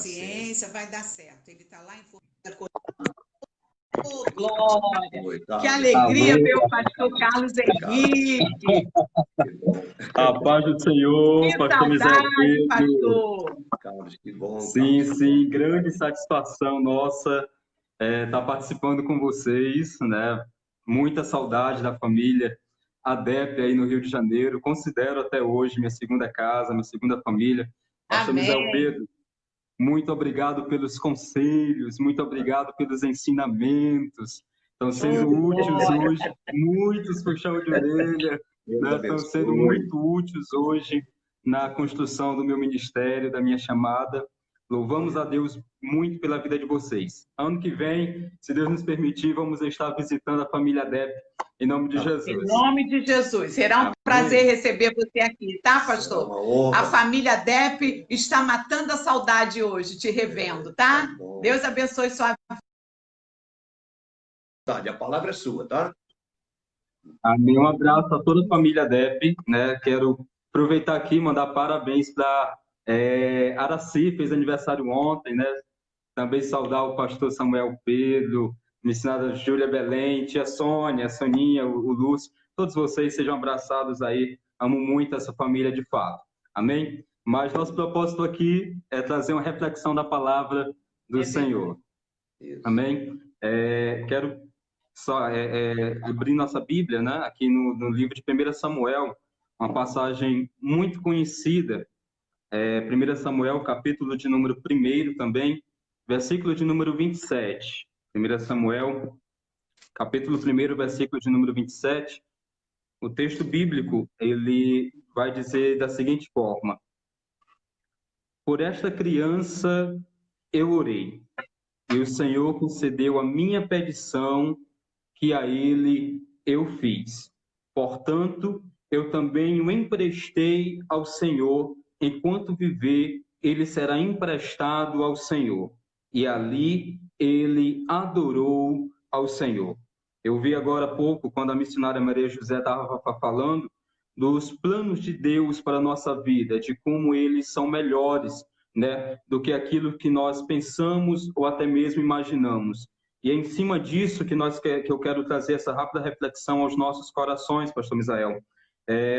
paciência, vai dar certo. Ele está lá em Fortaleza. Glória! Que alegria ver o pastor Carlos Henrique. A paz do Senhor, Que pastor Misael saudade, Pedro. pastor. Carlos, que bom. Sim, Carlos. sim, grande satisfação nossa estar participando com vocês, né? Muita saudade da família ADEP aí no Rio de Janeiro. Considero até hoje minha segunda casa, minha segunda família. Pastor Amém. Misael Pedro, muito obrigado pelos conselhos, muito obrigado pelos ensinamentos. Estão sendo úteis hoje, muitos puxão de orelha, né? Estão sendo muito úteis hoje na construção do meu ministério, da minha chamada. Louvamos a Deus muito pela vida de vocês. Ano que vem, se Deus nos permitir, vamos estar visitando a família Depp, em nome de Jesus. Em nome de Jesus. Será um prazer receber você aqui, tá, pastor? A família Depp está matando a saudade hoje, te revendo, tá? Deus abençoe sua vida. A palavra é sua, tá? Amém. Um abraço a toda a família Depp, né? Quero aproveitar aqui e mandar parabéns para Araci, fez aniversário ontem, né? Também saudar o pastor Samuel Pedro, missionária Júlia Belém, tia Sônia, a Soninha, o Lúcio, todos vocês sejam abraçados aí. Amo muito essa família de fato. Amém? Mas nosso propósito aqui é trazer uma reflexão da palavra do Senhor. Isso. Amém? Quero só abrir nossa Bíblia, né? Aqui no livro de 1 Samuel, uma passagem muito conhecida. 1 Samuel, capítulo de número 1 também, versículo de número 27. 1 Samuel, capítulo 1, versículo de número 27. O texto bíblico, ele vai dizer da seguinte forma: por esta criança eu orei, e o Senhor concedeu a minha petição, que a ele eu fiz. Portanto, eu também o emprestei ao Senhor. Enquanto viver, ele será emprestado ao Senhor. E ali ele adorou ao Senhor. Eu vi agora há pouco, quando a missionária Maria José estava falando dos planos de Deus para a nossa vida, de como eles são melhores, né, do que aquilo que nós pensamos ou até mesmo imaginamos. E é em cima disso que eu quero trazer essa rápida reflexão aos nossos corações, pastor Misael.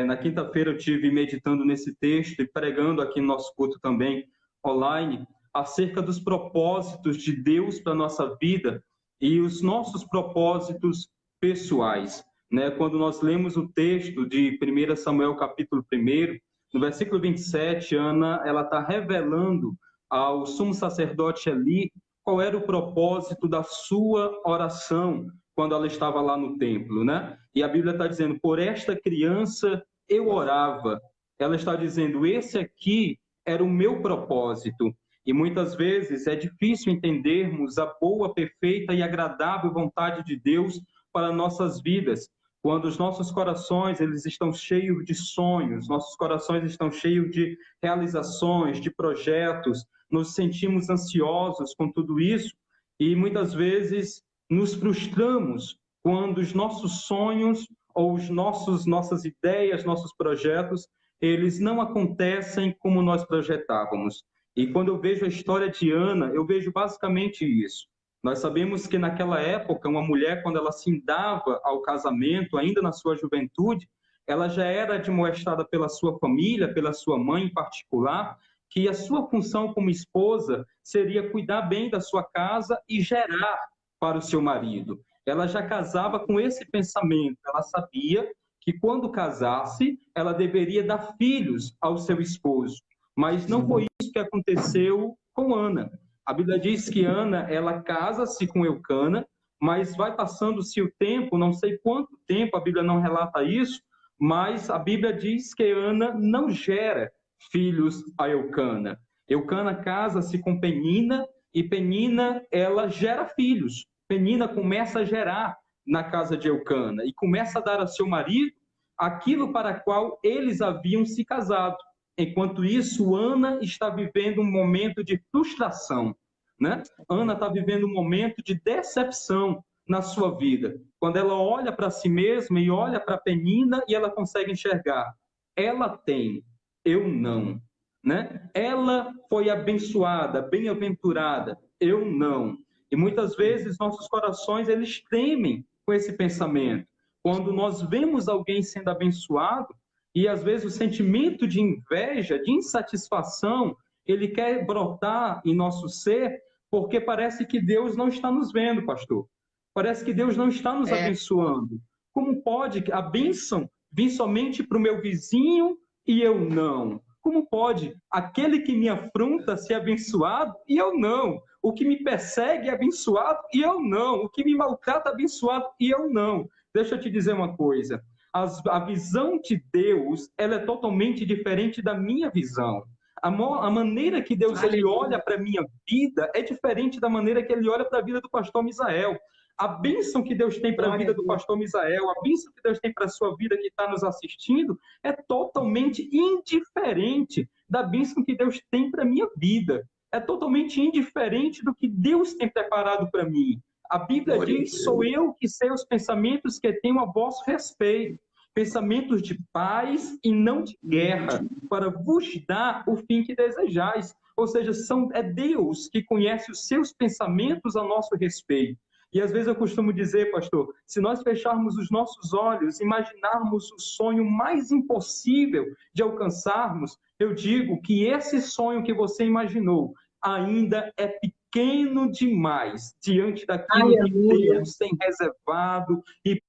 Na quinta-feira eu estive meditando nesse texto e pregando aqui no nosso culto também, online, acerca dos propósitos de Deus para a nossa vida e os nossos propósitos pessoais. Né? Quando nós lemos o texto de 1 Samuel, capítulo 1, no versículo 27, Ana está revelando ao sumo sacerdote Eli qual era o propósito da sua oração quando ela estava lá no templo, né? E a Bíblia está dizendo, por esta criança eu orava. Ela está dizendo, esse aqui era o meu propósito. E muitas vezes é difícil entendermos a boa, perfeita e agradável vontade de Deus para nossas vidas. Quando os nossos corações eles estão cheios de sonhos, nossos corações estão cheios de realizações, de projetos, nos sentimos ansiosos com tudo isso e muitas vezes nos frustramos quando os nossos sonhos ou nossas ideias, nossos projetos, eles não acontecem como nós projetávamos. E quando eu vejo a história de Ana, eu vejo basicamente isso. Nós sabemos que naquela época, uma mulher, quando ela se indava ao casamento, ainda na sua juventude, ela já era admoestada pela sua família, pela sua mãe em particular, que a sua função como esposa seria cuidar bem da sua casa e gerar para o seu marido. Ela já casava com esse pensamento, ela sabia que quando casasse, ela deveria dar filhos ao seu esposo. Mas não foi isso que aconteceu com Ana. A Bíblia diz que Ana, ela casa-se com Eucana, mas vai passando-se o tempo, não sei quanto tempo, a Bíblia não relata isso, mas a Bíblia diz que Ana não gera filhos a Eucana. Eucana casa-se com Penina e Penina, ela gera filhos. Penina começa a gerar na casa de Eucana e começa a dar a seu marido aquilo para qual eles haviam se casado. Enquanto isso, Ana está vivendo um momento de frustração, né? Ana está vivendo um momento de decepção na sua vida. Quando ela olha para si mesma e olha para Penina e ela consegue enxergar. Ela tem, eu não. né? Ela foi abençoada, bem-aventurada, eu não. E muitas vezes nossos corações, eles tremem com esse pensamento. Quando nós vemos alguém sendo abençoado, e às vezes o sentimento de inveja, de insatisfação, ele quer brotar em nosso ser, porque parece que Deus não está nos vendo, pastor. Parece que Deus não está nos abençoando. Como pode a bênção vir somente para o meu vizinho e eu não? Como pode aquele que me afronta ser abençoado e eu não? O que me persegue é abençoado e eu não. O que me maltrata é abençoado e eu não. Deixa eu te dizer uma coisa. A visão de Deus, ela é totalmente diferente da minha visão. A maneira que Deus ele olha para a minha vida é diferente da maneira que ele olha para a vida do pastor Misael. A bênção que Deus tem para a vida do pastor Misael, a bênção que Deus tem para a sua vida que está nos assistindo, é totalmente indiferente da bênção que Deus tem para a minha vida. É totalmente indiferente do que Deus tem preparado para mim. A Bíblia diz, sou eu que sei os pensamentos que tenho a vosso respeito. Pensamentos de paz e não de guerra, para vos dar o fim que desejais. Ou seja, é Deus que conhece os seus pensamentos a nosso respeito. E às vezes eu costumo dizer, pastor, se nós fecharmos os nossos olhos, imaginarmos o sonho mais impossível de alcançarmos, eu digo que esse sonho que você imaginou ainda é pequeno demais diante daquilo que Deus tem reservado e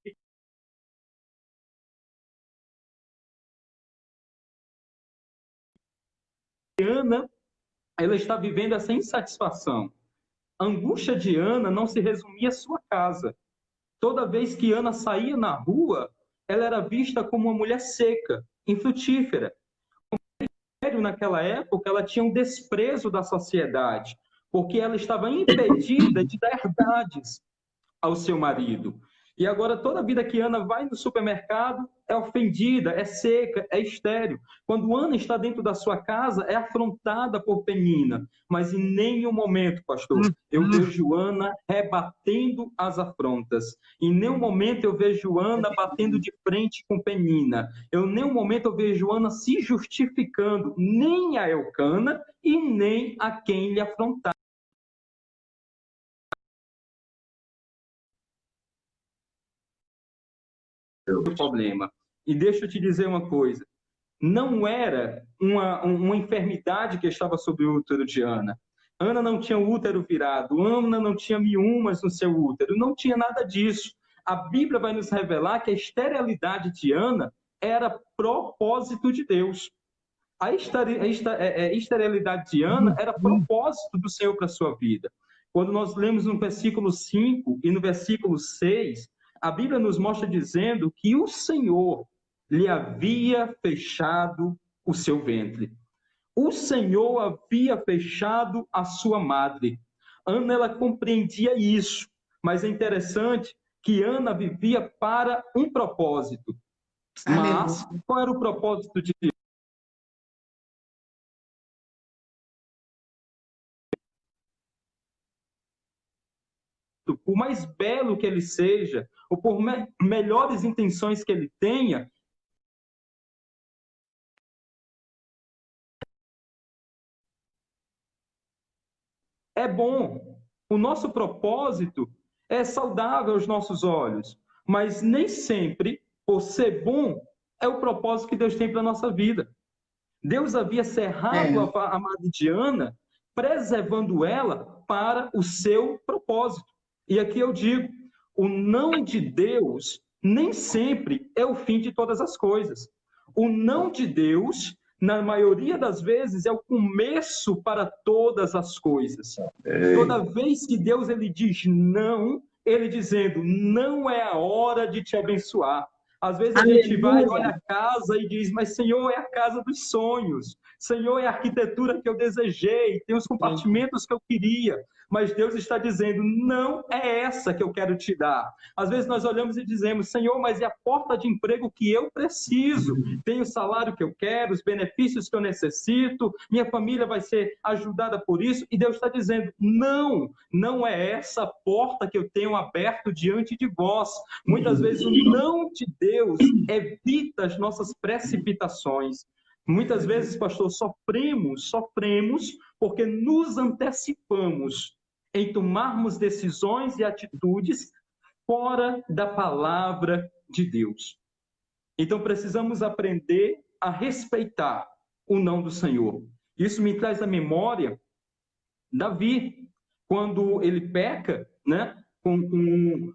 Ana, ela está vivendo essa insatisfação. A angústia de Ana não se resumia à sua casa. Toda vez que Ana saía na rua, ela era vista como uma mulher seca, infrutífera. Naquela época, ela tinha um desprezo da sociedade, porque ela estava impedida de dar herdades ao seu marido. E agora, toda vida que Ana vai no supermercado, é ofendida, é seca, é estéril. Quando Ana está dentro da sua casa, é afrontada por Penina. Mas em nenhum momento, pastor, eu vejo Ana rebatendo as afrontas. Em nenhum momento eu vejo Ana batendo de frente com Penina. Em nenhum momento eu vejo Ana se justificando, nem a Elcana e nem a quem lhe afrontar. O problema. E deixa eu te dizer uma coisa. Não era uma enfermidade que estava sobre o útero de Ana. Ana não tinha o útero virado. Ana não tinha miomas no seu útero. Não tinha nada disso. A Bíblia vai nos revelar que a esterilidade de Ana era propósito de Deus. A esterilidade de Ana era propósito do Senhor para a sua vida. Quando nós lemos no versículo 5 e no versículo 6, a Bíblia nos mostra dizendo que o Senhor lhe havia fechado o seu ventre. O Senhor havia fechado a sua madre. Ana, ela compreendia isso, mas é interessante que Ana vivia para um propósito. Mas qual era o propósito de Deus? Por mais belo que ele seja, ou por melhores intenções que ele tenha, é bom. O nosso propósito é saudável aos nossos olhos, mas nem sempre, por ser bom, é o propósito que Deus tem para a nossa vida. Deus havia cerrado a madre de Ana, preservando ela para o seu propósito. E aqui eu digo, o não de Deus nem sempre é o fim de todas as coisas. O não de Deus, na maioria das vezes, é o começo para todas as coisas. Toda vez que Deus ele diz não, ele dizendo, não é a hora de te abençoar. Às vezes a gente vai, olha a casa e diz, mas Senhor, é a casa dos sonhos. Senhor, é a arquitetura que eu desejei, tem os compartimentos que eu queria. Mas Deus está dizendo, não é essa que eu quero te dar. Às vezes nós olhamos e dizemos, Senhor, mas é a porta de emprego que eu preciso. Tem o salário que eu quero, os benefícios que eu necessito, minha família vai ser ajudada por isso. E Deus está dizendo, não, não é essa porta que eu tenho aberto diante de vós. Muitas vezes o não de Deus evita as nossas precipitações. Muitas vezes, pastor, sofremos porque nos antecipamos em tomarmos decisões e atitudes fora da palavra de Deus. Então, precisamos aprender a respeitar o não do Senhor. Isso me traz à memória Davi, quando ele peca, né, com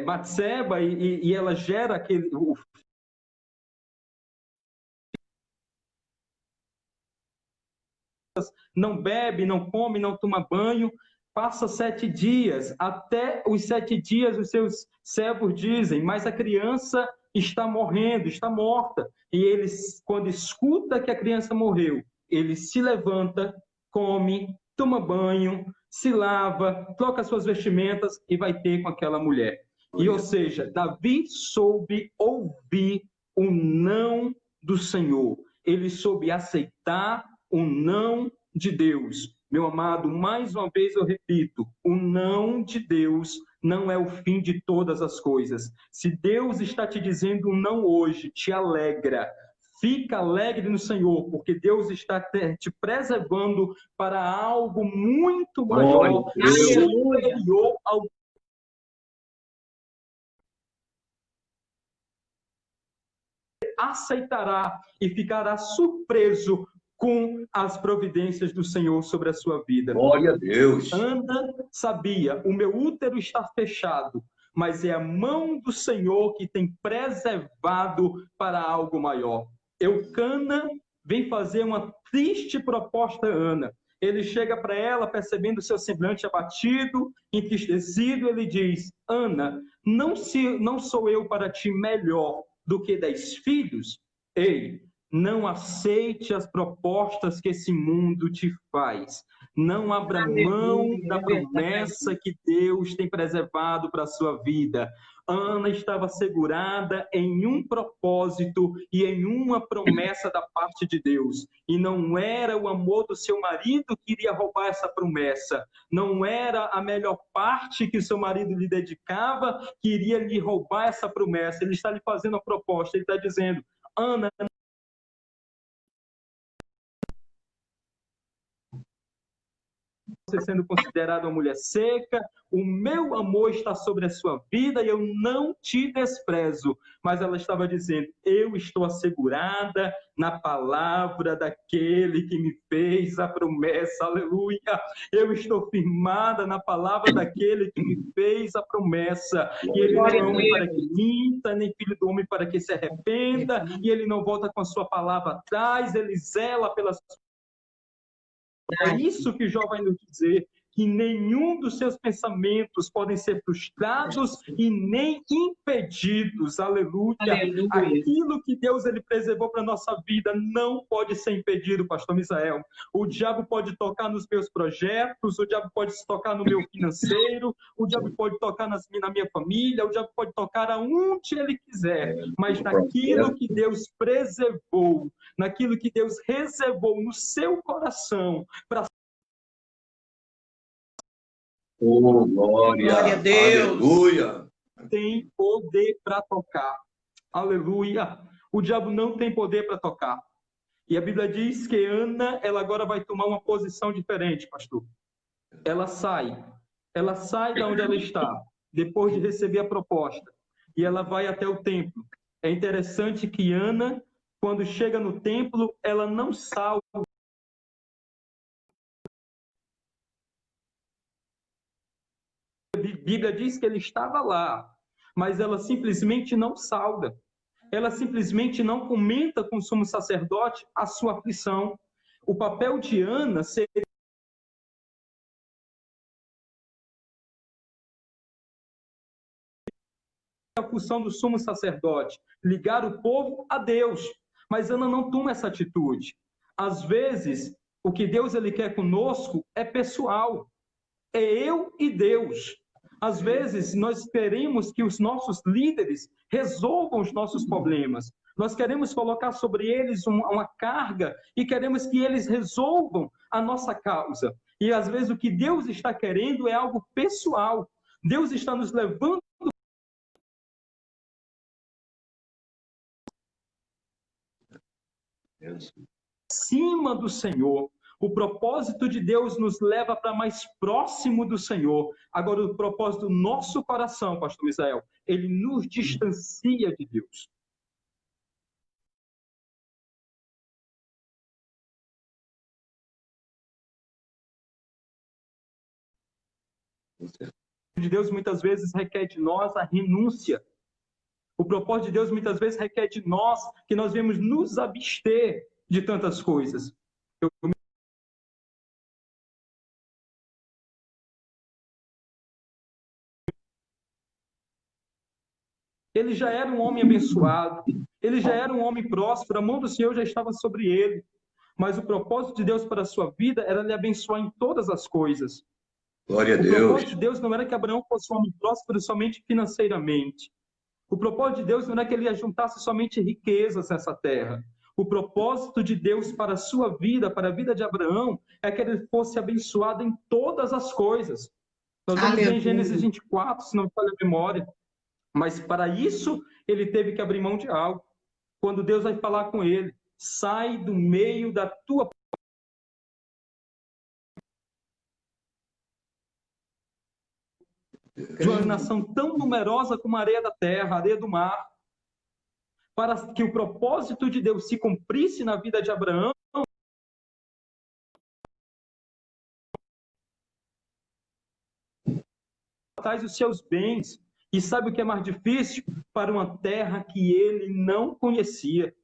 Batseba e ela gera aquele... Não bebe, não come, não toma banho, passa 7 dias. Até os 7 dias os seus servos dizem, mas a criança está morrendo, está morta. E eles, quando escuta que a criança morreu, ele se levanta, come, toma banho, se lava, troca suas vestimentas e vai ter com aquela mulher. E, ou seja, Davi soube ouvir o não do Senhor. Ele soube aceitar o não de Deus. Meu amado, mais uma vez eu repito, o não de Deus não é o fim de todas as coisas. Se Deus está te dizendo um não hoje, te alegra. Fica alegre no Senhor, porque Deus está te preservando para algo muito maior, superior ao aceitará e ficará surpreso com as providências do Senhor sobre a sua vida. Glória a Deus. Ana sabia, o meu útero está fechado, mas é a mão do Senhor que tem preservado para algo maior. Eucana vem fazer uma triste proposta a Ana. Ele chega para ela, percebendo seu semblante abatido, entristecido, ele diz, Ana, não sou eu para ti melhor do que 10 filhos? Ei, não aceite as propostas que esse mundo te faz. Não abra mão da promessa que Deus tem preservado para a sua vida. Ana estava segurada em um propósito e em uma promessa da parte de Deus. E não era o amor do seu marido que iria roubar essa promessa. Não era a melhor parte que o seu marido lhe dedicava que iria lhe roubar essa promessa. Ele está lhe fazendo a proposta. Ele está dizendo, Ana, você sendo considerada uma mulher seca, o meu amor está sobre a sua vida e eu não te desprezo. Mas ela estava dizendo, eu estou assegurada na palavra daquele que me fez a promessa, aleluia. Eu estou firmada na palavra daquele que me fez a promessa. E ele não é homem para que minta, nem filho do homem para que se arrependa, e ele não volta com a sua palavra atrás, ele zela pelas. É isso que Jó vai nos dizer, que nenhum dos seus pensamentos podem ser frustrados e nem impedidos. Aleluia. Aleluia. Aquilo que Deus ele preservou para a nossa vida não pode ser impedido, pastor Misael. O diabo pode tocar nos meus projetos, o diabo pode se tocar no meu financeiro, o diabo pode tocar na minha família, o diabo pode tocar aonde ele quiser, mas naquilo que Deus preservou, naquilo que Deus reservou no seu coração para glória a Deus. Aleluia. Tem poder para tocar. Aleluia. O diabo não tem poder para tocar. E a Bíblia diz que Ana, ela agora vai tomar uma posição diferente, pastor. Ela sai de onde ela está, depois de receber a proposta, e ela vai até o templo. É interessante que Ana, quando chega no templo, ela não salva. A Bíblia diz que ele estava lá, mas ela simplesmente não sauda. Ela simplesmente não comenta com o sumo sacerdote a sua aflição. O papel de Ana seria a função do sumo sacerdote, ligar o povo a Deus. Mas Ana não toma essa atitude. Às vezes, o que Deus ele quer conosco é pessoal. É eu e Deus. Às vezes, nós queremos que os nossos líderes resolvam os nossos problemas. Nós queremos colocar sobre eles uma carga e queremos que eles resolvam a nossa causa. E, às vezes, o que Deus está querendo é algo pessoal. Deus está nos levando. Acima do Senhor. O propósito de Deus nos leva para mais próximo do Senhor. Agora, o propósito do nosso coração, pastor Misael, ele nos distancia de Deus. O propósito de Deus muitas vezes requer de nós a renúncia. O propósito de Deus muitas vezes requer de nós que nós devemos nos abster de tantas coisas. Ele já era um homem abençoado, ele já era um homem próspero, a mão do Senhor já estava sobre ele. Mas o propósito de Deus para a sua vida era lhe abençoar em todas as coisas. Glória a Deus. O propósito de Deus não era que Abraão fosse um homem próspero somente financeiramente. O propósito de Deus não era que ele juntasse somente riquezas nessa terra. O propósito de Deus para a sua vida, para a vida de Abraão, é que ele fosse abençoado em todas as coisas. Nós vamos ver em Gênesis 24, se não me falha a memória. Mas para isso, ele teve que abrir mão de algo. Quando Deus vai falar com ele, sai do meio da tua de uma nação tão numerosa como a areia da terra, a areia do mar, para que o propósito de Deus se cumprisse na vida de Abraão, traz os seus bens. E sabe o que é mais difícil? Para uma terra que ele não conhecia.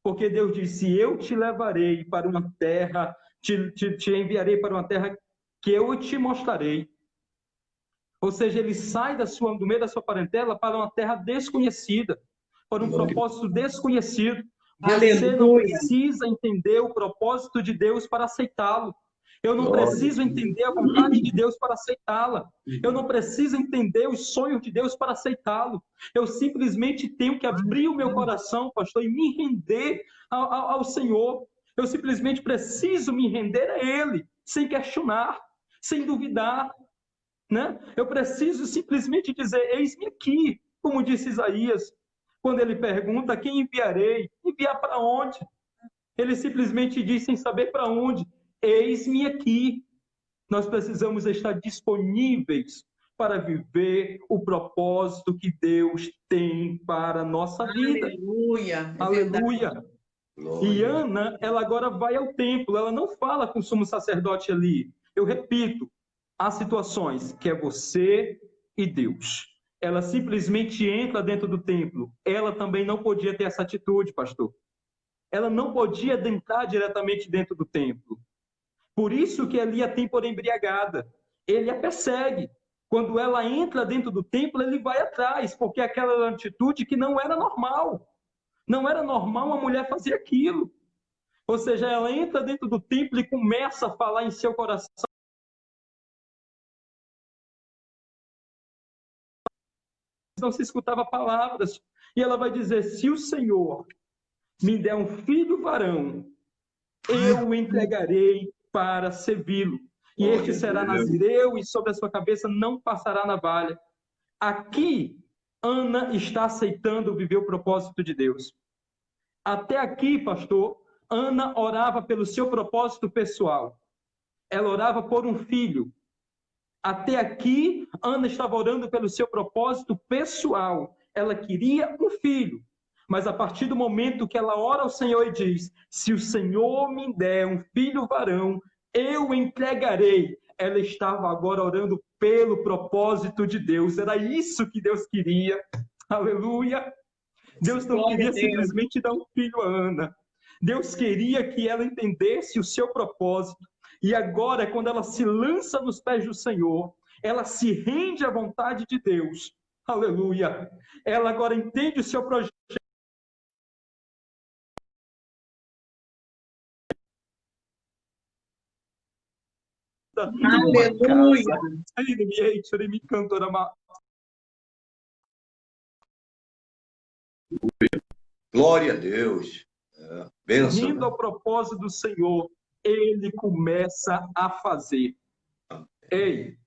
Porque Deus disse, eu te levarei para uma terra, te enviarei para uma terra que eu te mostrarei. Ou seja, ele sai do meio da sua parentela para uma terra desconhecida, para um propósito desconhecido. Você não precisa entender o propósito de Deus para aceitá-lo. Eu não preciso entender a vontade de Deus para aceitá-la. Eu não preciso entender os sonhos de Deus para aceitá-lo. Eu simplesmente tenho que abrir o meu coração, pastor, e me render ao Senhor. Eu simplesmente preciso me render a Ele, sem questionar, sem duvidar. Né? Eu preciso simplesmente dizer, eis-me aqui, como disse Isaías, quando ele pergunta, quem enviarei? Enviar para onde? Ele simplesmente diz, sem saber para onde, eis-me aqui. Nós precisamos estar disponíveis para viver o propósito que Deus tem para a nossa vida. Aleluia! Aleluia! E Ana, ela agora vai ao templo, ela não fala com o sumo sacerdote ali. Eu repito, há situações que é você e Deus. Ela simplesmente entra dentro do templo. Ela também não podia ter essa atitude, pastor. Ela não podia adentrar diretamente dentro do templo. Por isso que Eli a tem por embriagada. Ele a persegue. Quando ela entra dentro do templo, ele vai atrás, porque aquela atitude que não era normal. Não era normal uma mulher fazer aquilo. Ou seja, ela entra dentro do templo e começa a falar em seu coração. Não se escutava palavras. E ela vai dizer, se o Senhor me der um filho varão, eu o entregarei para servi-lo. E este será nazireu, e sobre a sua cabeça não passará navalha. Aqui, Ana está aceitando viver o propósito de Deus. Até aqui, pastor, Ana orava pelo seu propósito pessoal. Ela orava por um filho. Até aqui, Ana estava orando pelo seu propósito pessoal. Ela queria um filho. Mas a partir do momento que ela ora ao Senhor e diz, se o Senhor me der um filho varão, eu o entregarei. Ela estava agora orando pelo propósito de Deus. Era isso que Deus queria. Aleluia. Deus não queria simplesmente dar um filho a Ana. Deus queria que ela entendesse o seu propósito. E agora, quando ela se lança nos pés do Senhor, ela se rende à vontade de Deus. Aleluia. Ela agora entende o seu projeto. Aleluia. Glória a Deus. Bênção. Indo ao propósito do Senhor, ele começa a fazer. Ei,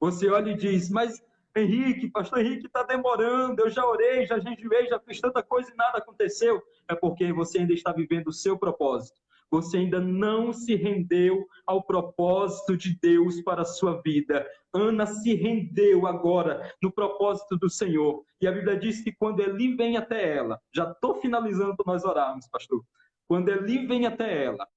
você olha e diz, mas Henrique, pastor Henrique, está demorando, eu já orei, já jejuei, já fiz tanta coisa e nada aconteceu. É porque você ainda está vivendo o seu propósito. Você ainda não se rendeu ao propósito de Deus para a sua vida. Ana se rendeu agora no propósito do Senhor. E a Bíblia diz que quando Eli vem até ela, já estou finalizando para nós orarmos, pastor. Quando Eli vem até ela,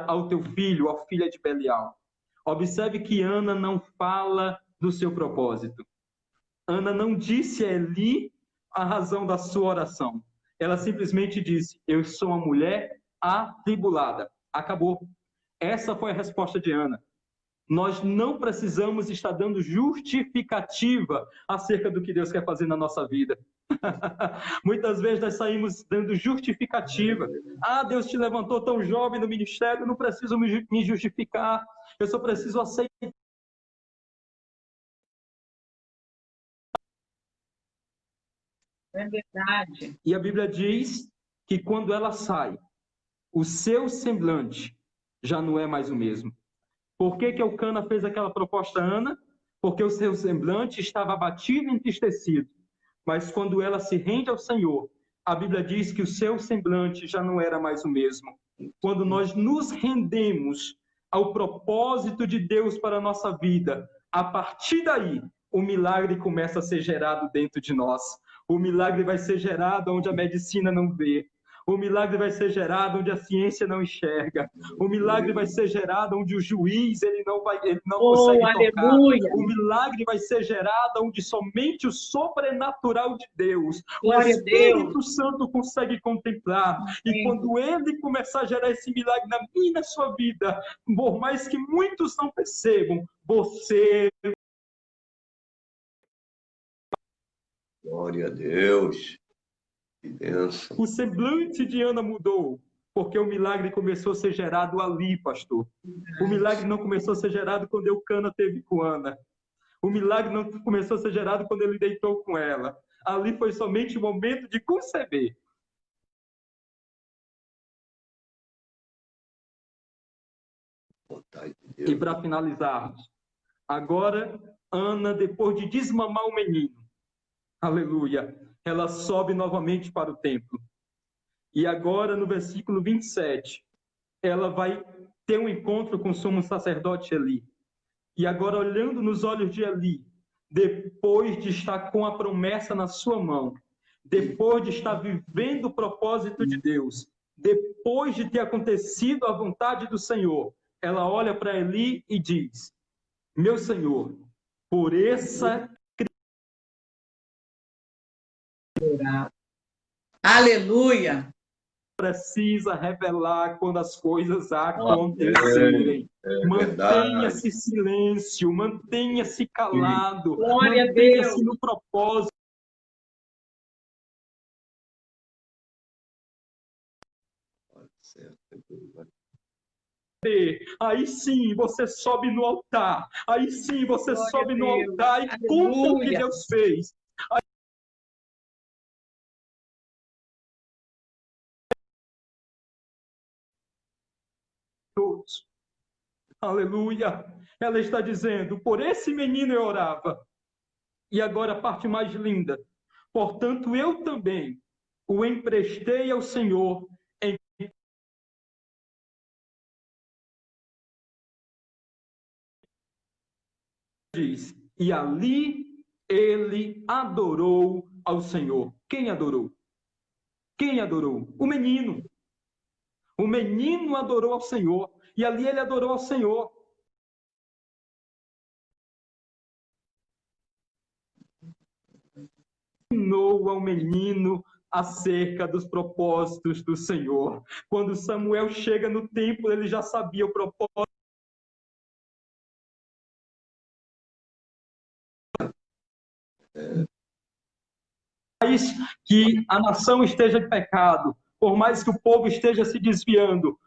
ao teu filho, ao filho de Belial. Observe que Ana não fala do seu propósito. Ana não disse a Eli a razão da sua oração. Ela simplesmente disse: eu sou uma mulher atribulada. Acabou. Essa foi a resposta de Ana. Nós não precisamos estar dando justificativa acerca do que Deus quer fazer na nossa vida. Muitas vezes nós saímos dando justificativa. Ah, Deus te levantou tão jovem no ministério, não preciso me justificar. Eu só preciso aceitar. É verdade. E a Bíblia diz que quando ela sai, o seu semblante já não é mais o mesmo. Por que Elcana fez aquela proposta a Ana? Porque o seu semblante estava abatido e entristecido. Mas quando ela se rende ao Senhor, a Bíblia diz que o seu semblante já não era mais o mesmo. Quando nós nos rendemos ao propósito de Deus para a nossa vida, a partir daí, o milagre começa a ser gerado dentro de nós. O milagre vai ser gerado onde a medicina não vê. O milagre vai ser gerado onde a ciência não enxerga. O milagre vai ser gerado onde o juiz ele não consegue tocar. Aleluia. O milagre vai ser gerado onde somente o sobrenatural de Deus, Glória o Espírito Santo consegue contemplar. E quando ele começar a gerar esse milagre na minha e na sua vida, por mais que muitos não percebam, você... Glória a Deus. Que bênção. O semblante de Ana mudou, porque o milagre começou a ser gerado ali, pastor. O milagre não começou a ser gerado quando Elcana teve com Ana. O milagre não começou a ser gerado quando ele deitou com ela. Ali foi somente o momento de conceber. E para finalizarmos, agora Ana, depois de desmamar o menino, aleluia, ela sobe novamente para o templo. E agora, no versículo 27, ela vai ter um encontro com o sumo sacerdote Eli. E agora, olhando nos olhos de Eli, depois de estar com a promessa na sua mão, depois de estar vivendo o propósito de Deus, depois de ter acontecido a vontade do Senhor, ela olha para Eli e diz: meu Senhor, por essa... Aleluia. Precisa revelar quando as coisas acontecerem. Mantenha-se silêncio, mantenha-se calado, mantenha-se no propósito. Aí sim você sobe no altar. Aí sim você sobe no altar e conta o que Deus fez. Todos. Aleluia. Ela está dizendo: por esse menino eu orava. E agora a parte mais linda. Portanto, eu também o emprestei ao Senhor em... Diz, e ali ele adorou ao Senhor. Quem adorou? Quem adorou? O menino. O menino adorou ao Senhor. E ali ele adorou ao Senhor. Ensinou ao menino acerca dos propósitos do Senhor. Quando Samuel chega no templo, ele já sabia o propósito. Que a nação esteja em pecado, por mais que o povo esteja se desviando.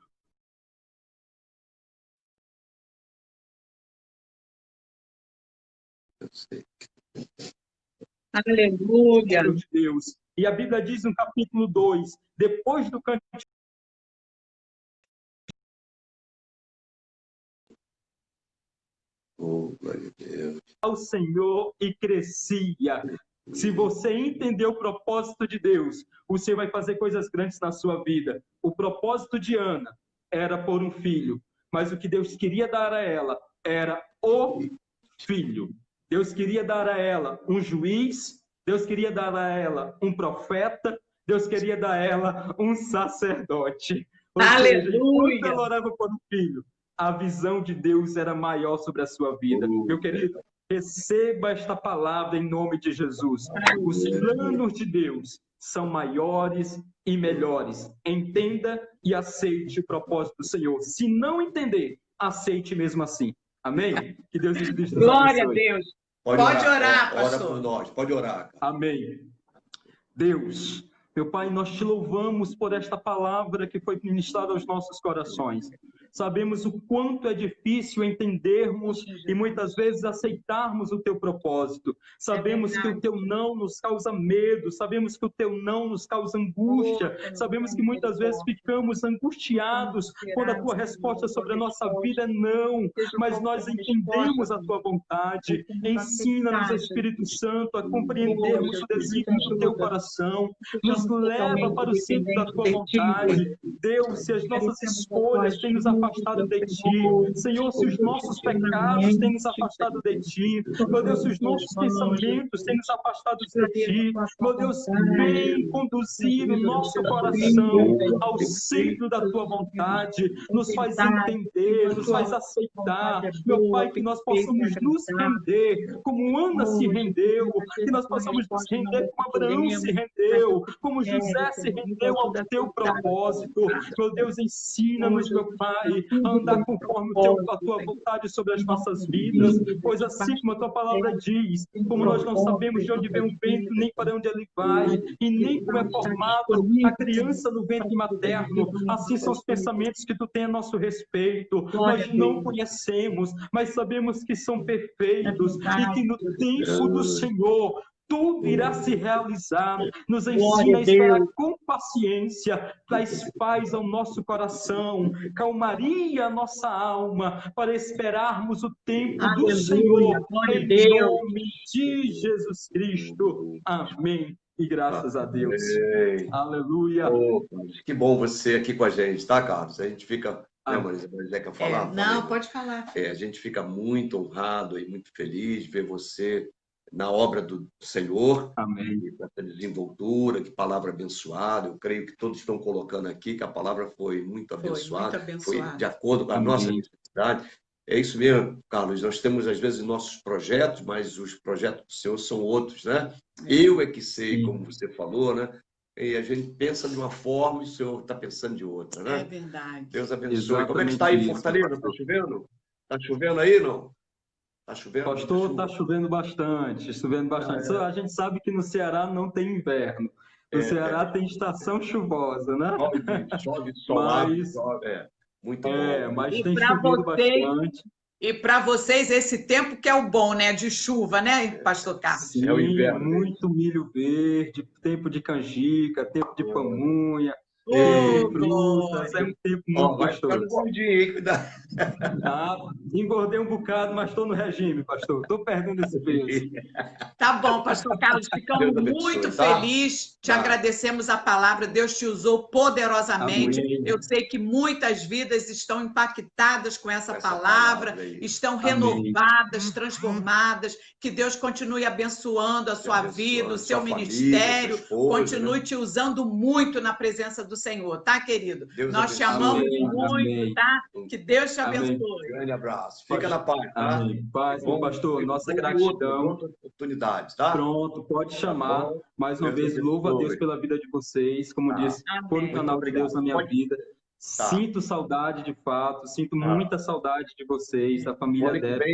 Aleluia. De Deus. E a Bíblia diz no capítulo 2, depois do cântico Oh, glória a Deus. Ao Senhor e crescia. Se você entender o propósito de Deus, você vai fazer coisas grandes na sua vida. O propósito de Ana era por um filho, mas o que Deus queria dar a ela era o filho. Deus queria dar a ela um juiz, Deus queria dar a ela um profeta, Deus queria dar a ela um sacerdote. Ou Aleluia! seja, enquanto ela orava por um filho, a visão de Deus era maior sobre a sua vida. Meu querido, receba esta palavra em nome de Jesus. Os planos de Deus são maiores e melhores. Entenda e aceite o propósito do Senhor. Se não entender, aceite mesmo assim. Amém? Que Deus nos abençoe. Glória a Deus. Pode orar, ora pastor. por nós, pode orar. Amém. Deus, meu Pai, nós te louvamos por esta palavra que foi ministrada aos nossos corações. Sabemos o quanto é difícil entendermos e muitas vezes aceitarmos o teu propósito. Sabemos que o teu não nos causa medo, sabemos que o teu não nos causa angústia, sabemos que muitas vezes ficamos angustiados quando a tua resposta sobre a nossa vida é não, mas nós entendemos a tua vontade. Ensina-nos, Espírito Santo, a compreendermos o desígnio do teu coração, nos leva para o centro da tua vontade. Deus, se as nossas escolhas têm nos afastado de ti, Senhor, se os nossos pecados têm nos afastado de ti, meu Deus, se os nossos pensamentos têm nos afastado de ti, meu Deus, vem conduzir o nosso coração ao centro da tua vontade, nos faz entender, nos faz aceitar, meu Pai, que nós possamos nos render como Ana se rendeu, que nós possamos nos render como Abraão se rendeu, como José se rendeu ao teu propósito. Meu Deus, ensina-nos, meu Pai, a andar conforme a tua vontade sobre as nossas vidas, pois assim como a tua palavra diz, como nós não sabemos de onde vem o vento, nem para onde ele vai, e nem como é formado a criança no ventre materno, assim são os pensamentos que tu tem a nosso respeito. Nós não conhecemos, mas sabemos que são perfeitos e que no tempo do Senhor tudo irá se realizar. Nos ensina a esperar com paciência, traz paz ao nosso coração, calmaria a nossa alma, para esperarmos o tempo do Senhor, em nome de Jesus Cristo. Amém. E graças a Deus. Aleluia. Oh, que bom você aqui com a gente, tá, Carlos? A gente fica... Marisa, quer falar? Não, pode falar. A gente fica muito honrado e muito feliz de ver você na obra do Senhor. Amém. Essa desenvoltura, que palavra abençoada. Eu creio que todos estão colocando aqui que a palavra foi muito abençoada. Foi de acordo com a nossa necessidade. É isso mesmo, Carlos. Nós temos, às vezes, nossos projetos, mas os projetos do Senhor são outros, né? Eu é que sei, como você falou, né? E a gente pensa de uma forma e o Senhor está pensando de outra, né? É verdade. Deus abençoe. Exatamente. Como é que está aí em Fortaleza? Está chovendo? Está chovendo aí, não? Está chovendo? Pastor, está chovendo bastante, chovendo bastante. A gente sabe que no Ceará não tem inverno. No Ceará tem estação chuvosa, né? Chove, mas muito bom. Mas tem chovido bastante. E para vocês, esse tempo que é o bom, né? De chuva, né, pastor Carlos? Sim, é o inverno, muito milho verde, tempo de canjica, tempo de pamonha, frutas, é um tempo muito gostoso. Engordei um bocado, mas estou no regime, pastor. Estou perdendo esse peso. Tá bom, pastor Carlos, ficamos muito felizes. Te agradecemos a palavra. Deus te usou poderosamente. Amém. Eu sei que muitas vidas estão impactadas com essa palavra, estão renovadas, transformadas. Que Deus continue abençoando a sua vida, o seu ministério, continue te usando muito na presença do Senhor, tá, querido? Nós te amamos muito, tá? Que Deus te abençoe. Grande abraço. Fica na paz, tá? Amém. Paz, bom, pastor, nossa gratidão. Oportunidades, tá? Pronto, pode chamar. Mais uma vez, louvo a Deus pela vida de vocês. Como disse, foi um canal de Deus na minha vida. Sinto saudade, de fato. Sinto muita saudade de vocês, da família dela.